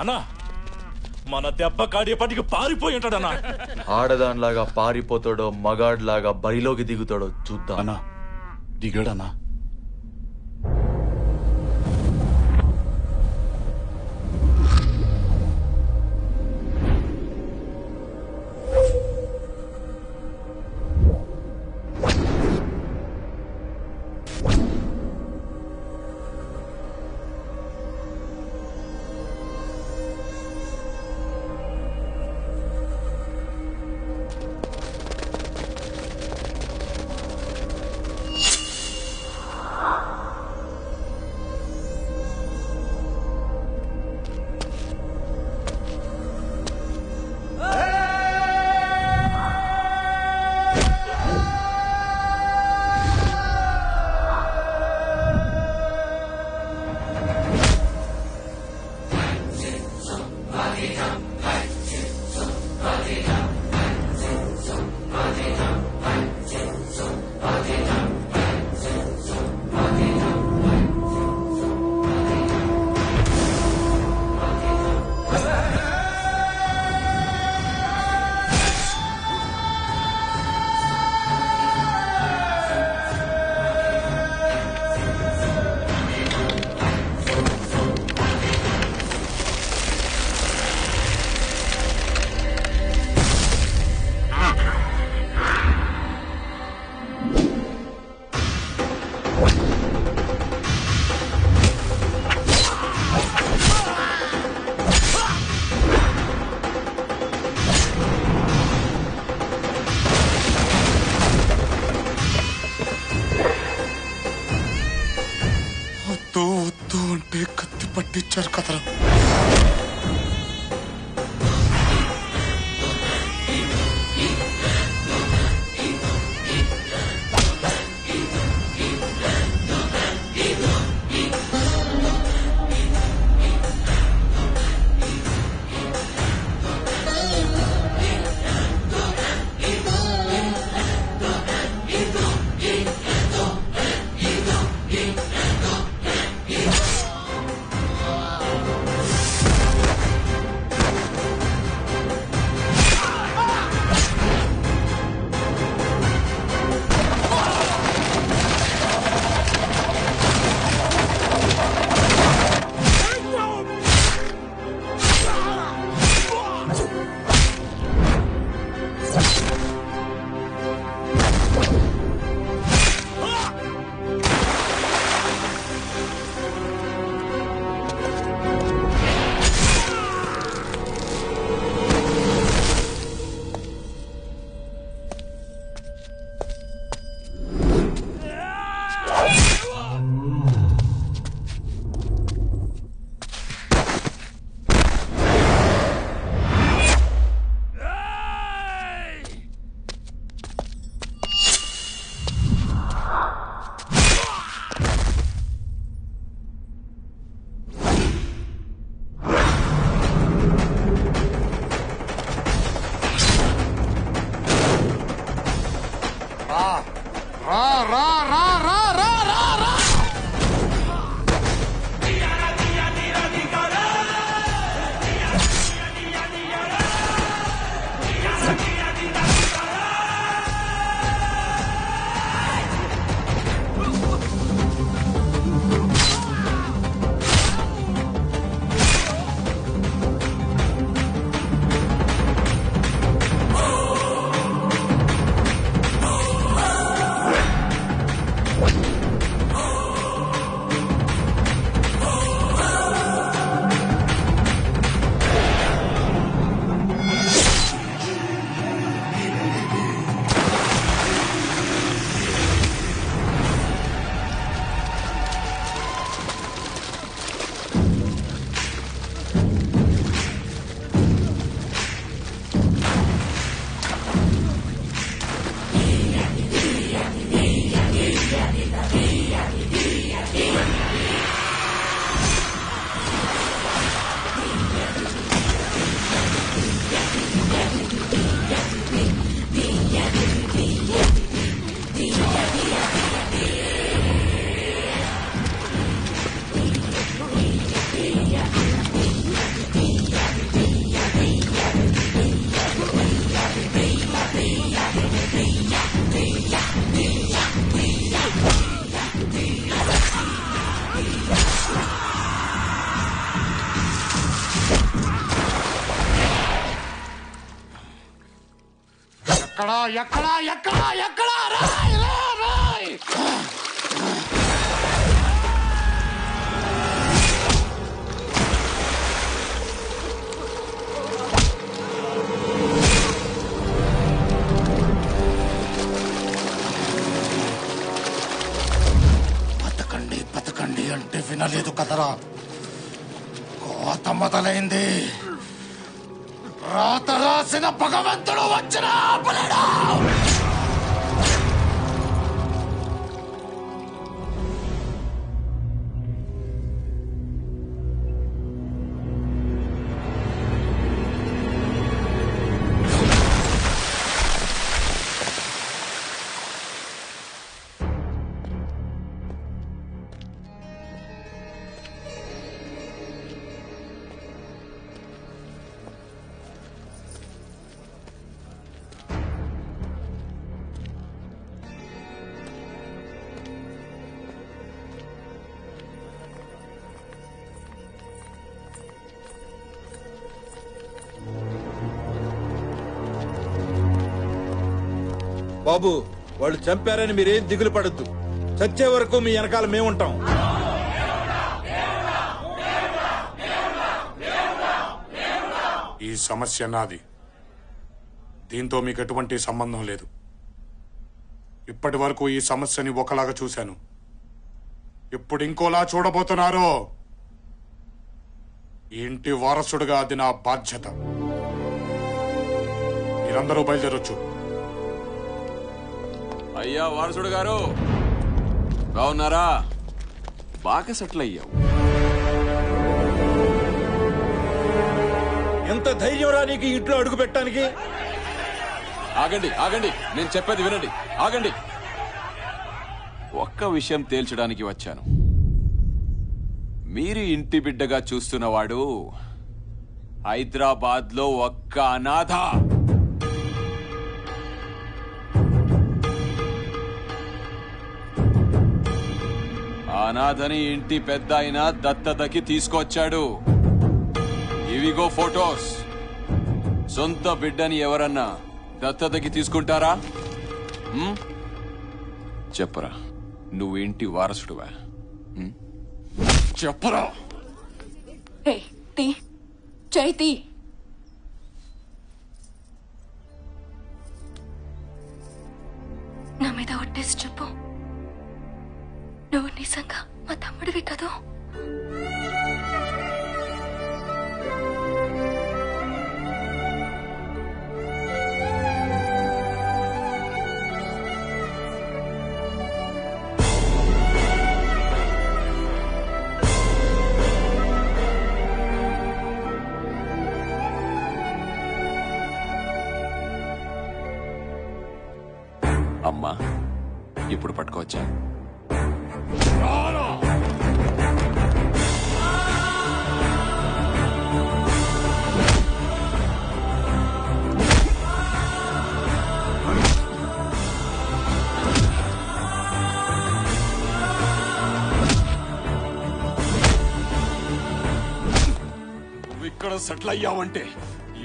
అన్నా మన దెబ్బ కాడేపటికి పారిపోయి ఉంటాడన్నా. ఆడదానిలాగా పారిపోతాడో మగాడ్లాగా బరిలోకి దిగుతాడో చూద్దాం. అన్నా దిగాడన్నా. వద్దు అంటే కత్తి పట్టించారు కదరా. ఎక్కడా ఎక్కడా ఎక్కడా ఎక్కడా రాయ్ రాయ్ రాయ్ బతకండి బతకండి అంటే వినలేదు కదరా. కోత మొదలైంది. రాత రాసిన భగవంతుడు వచ్చిన ఆపలేడు. బాబు, వాళ్ళు చంపారని మీరేం దిగులు పడద్దు. చచ్చే వరకు మీ వెనకాల మేముంటాం. ఈ సమస్య నాది. దీంతో మీకు ఎటువంటి సంబంధం లేదు. ఇప్పటి వరకు ఈ సమస్యని ఒకలాగా చూశాను. ఇప్పుడు ఇంకోలా చూడబోతున్నారో. ఈ ఇంటి వారసుడుగా అది నా బాధ్యత. మీరందరూ బయలుదేరొచ్చు. అయ్యా వారసుడు గారు, బాగున్నారా? బాగా సెటిల్ అయ్యావు. ఎంత ధైర్యం రా నీకు ఇంట్లో అడుగు పెట్టడానికి? ఆగండి ఆగండి, నేను చెప్పేది వినండి. ఆగండి. ఒక్క విషయం తేల్చడానికి వచ్చాను. మీరు ఇంటి బిడ్డగా చూస్తున్నవాడు హైదరాబాద్ లో ఒక్క అనాథ. అనాథని ఇంటి పెద్ద అయినా దత్తతకి తీసుకొచ్చాడు. ఇవిగో ఫోటోస్. సొంత బిడ్డని ఎవరన్నా దత్తతకి తీసుకుంటారా? చెప్పరా, నువ్వు ఇంటి వారసుడువా? చెప్పరా. చైతి, నా మీద ఒట్టేసి చెప్పు, నువ్వు నిజంగా మా తమ్ముడివి కదా? అమ్మా, ఇప్పుడు పట్టుకోవచ్చా? నువ్వు ఇక్కడ సెటిల్ అయ్యావంటే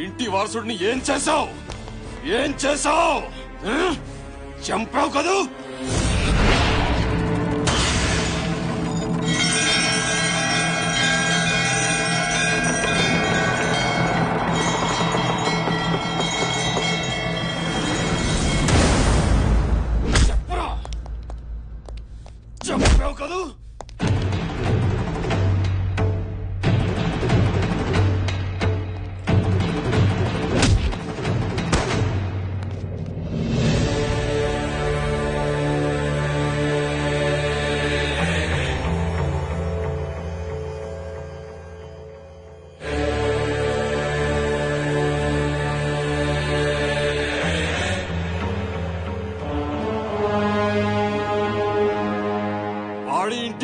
ఇంటి వారసుడిని ఏం చేసావు? ఏం చేసావు? చంపావు కదూ? చెప్పరా, చంపావు కదూ?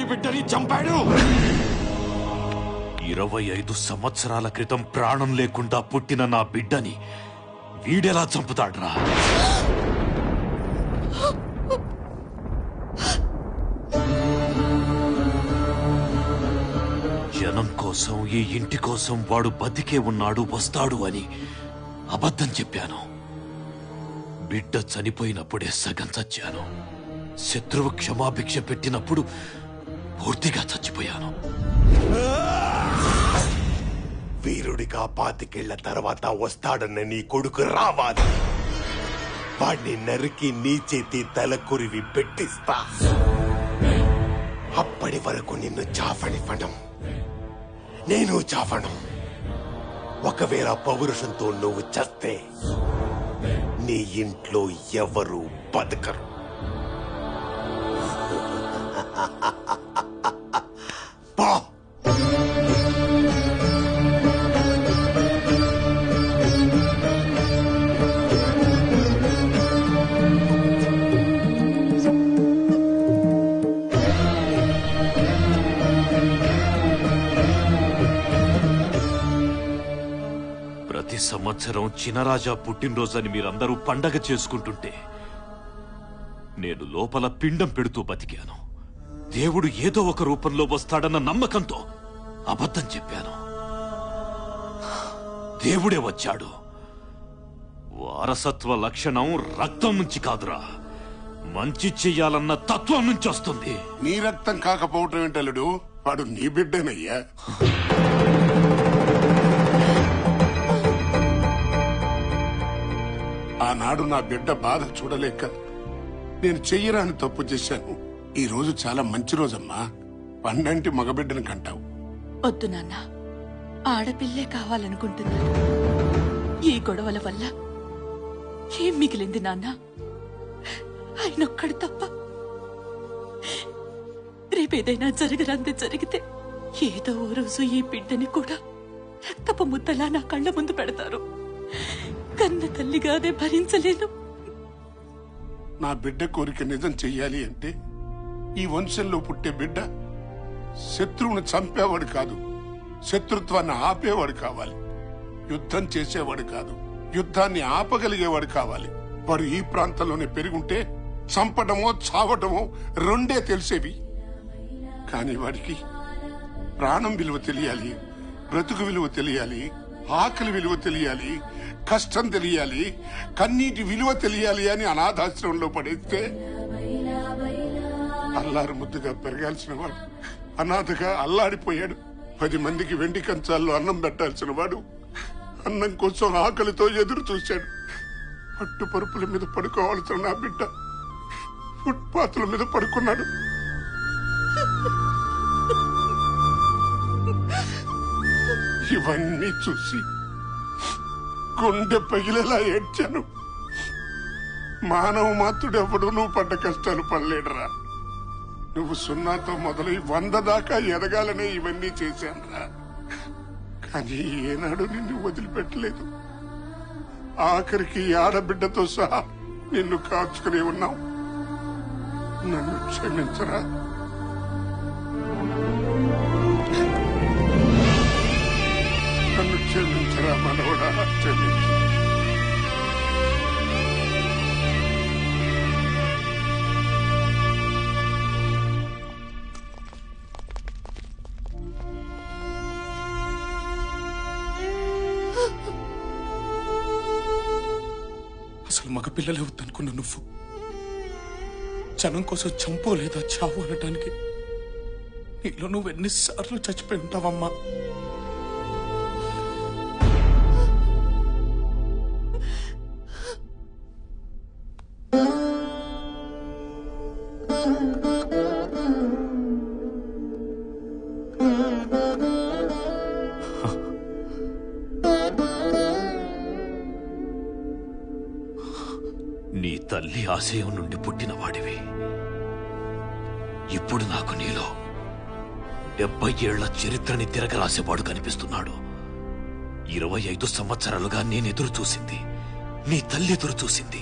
బిడ్డని చంపాడు. 25 సంవత్సరాల క్రితం ప్రాణం లేకుండా పుట్టిన నా బిడ్డని వీడెలా చంపుతాడ్రా? జనం కోసం, ఈ ఇంటి కోసం వాడు బతికే ఉన్నాడు, వస్తాడు అని అబద్ధం చెప్పాను. బిడ్డ చనిపోయినప్పుడే సగం చచ్చాను. శత్రువు క్షమాభిక్ష పెట్టినప్పుడు పూర్తిగా చచ్చిపోయాను. వీరుడిగా 25 ఏళ్ల తర్వాత వస్తాడన్న నీ కొడుకు రావాలి. వాడిని నరికి నీ చేతి తలకొరివి పెట్టిస్తా. అప్పటి వరకు నిన్ను చావనివ్వడం, నేను చావను. ఒకవేళ పౌరుషంతో నువ్వు చస్తే నీ ఇంట్లో ఎవరు బతకరు. పో. ప్రతి సంవత్సరం చినరాజా పుట్టినరోజని మీరందరూ పండగ చేసుకుంటుంటే నేను లోపల పిండం పెడుతూ బతికాను. దేవుడు ఏదో ఒక రూపంలో వస్తాడన్న నమ్మకంతో అబద్ధం చెప్పాను. దేవుడే వచ్చాడు. వారసత్వ లక్షణం రక్తం నుంచి కాదురా, మంచి చెయ్యాలన్న తత్వం నుంచి వస్తుంది. నీ రక్తం కాకపోవటం ఏంటల్లుడు, వాడు నీ బిడ్డనయ్యా. ఆనాడు నా బిడ్డ బాధ చూడలేక నేను చెయ్యరాని తప్పు చేశాను. ఈ రోజు చాలా మంచి రోజమ్మా. పండంటి మగబిడ్డను కంటావు. వద్దు నాన్న, ఆడపిల్లే కావాలనుకుంటున్నాను. ఈ గొడవల వల్ల ఏం మిగిలింది నాన్న? ఆయనొక్కడు తప్ప. రేపేదైనా జరగరాంది జరిగితే ఏదో ఓ రోజు ఈ బిడ్డని కూడా రక్తపు ముద్దలా నా కళ్ళ ముందు పెడతారు. కన్న తల్లిగా అదే భరించలేను. నా బిడ్డ కోరిక నిజం చెయ్యాలి అంటే ఈ వంశంలో పుట్టే బిడ్డ శత్రువును చంపేవాడు కాదు, శత్రుత్వాన్ని ఆపేవాడు కావాలి. యుద్ధం చేసేవాడు కాదు, యుద్ధాన్ని ఆపగలిగేవాడు కావాలి. వాడు ఈ ప్రాంతంలోనే పెరుగుంటే చంపడమో చావటమో రెండే తెలిసేవి. కానీ వాడికి ప్రాణం విలువ తెలియాలి, బ్రతుకు విలువ తెలియాలి, ఆకలి విలువ తెలియాలి, కష్టం తెలియాలి, కన్నీటి విలువ తెలియాలి అని అనాథాశ్రమంలో పడేస్తే అల్లారు ముద్దుగా పెరగాల్సిన వాడు అనాథగా అల్లాడిపోయాడు. 10 మందికి వెండి కంచాల్లో అన్నం పెట్టాల్సిన వాడు అన్నం కోసం ఆకలితో ఎదురు చూశాడు. పట్టు పరుపుల మీద పడుకోవాల్సిన నా బిడ్డ ఫుట్పాత్ల మీద పడుకున్నాడు. ఇవన్నీ చూసి గుండె పగిలేలా ఏడ్చాను. మానవ మాతృడెవడు నువ్వు పడ్డ కష్టాలు పడలేడురా. నువ్వు 0తో మొదలై 100 దాకా ఎదగాలనే ఇవన్నీ చేశానురా. కానీ ఏనాడు నిన్ను వదిలిపెట్టలేదు. ఆఖరికి ఆడబిడ్డతో సహా నిన్ను కాచుకునే ఉన్నావు. నన్ను క్షమించరా. నన్ను క్షమించరా మనవడా, క్షమించు. అసలు మగ పిల్లలే వద్దనుకున్న నువ్వు జనం కోసం చంపో లేదా చావు అనటానికి నీలో నువ్వు ఎన్నిసార్లు చచ్చిపోయి ఉంటావమ్మా. నీ తల్లి ఆశయం నుండి పుట్టిన వాడివి. ఇప్పుడు నాకు నీలో 70 ఏళ్ల చరిత్రని తిరగరాసేవాడు కనిపిస్తున్నాడు. 25 సంవత్సరాలుగా నేనెదురు చూసింది, నీ తల్లి ఎదురు చూసింది,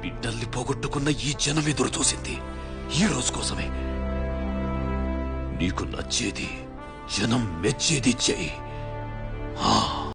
బిడ్డల్ని పోగొట్టుకున్న ఈ జనం ఎదురు చూసింది ఈ రోజు కోసమే. నీకు నచ్చేది, జనం మెచ్చేది చెయ్యి.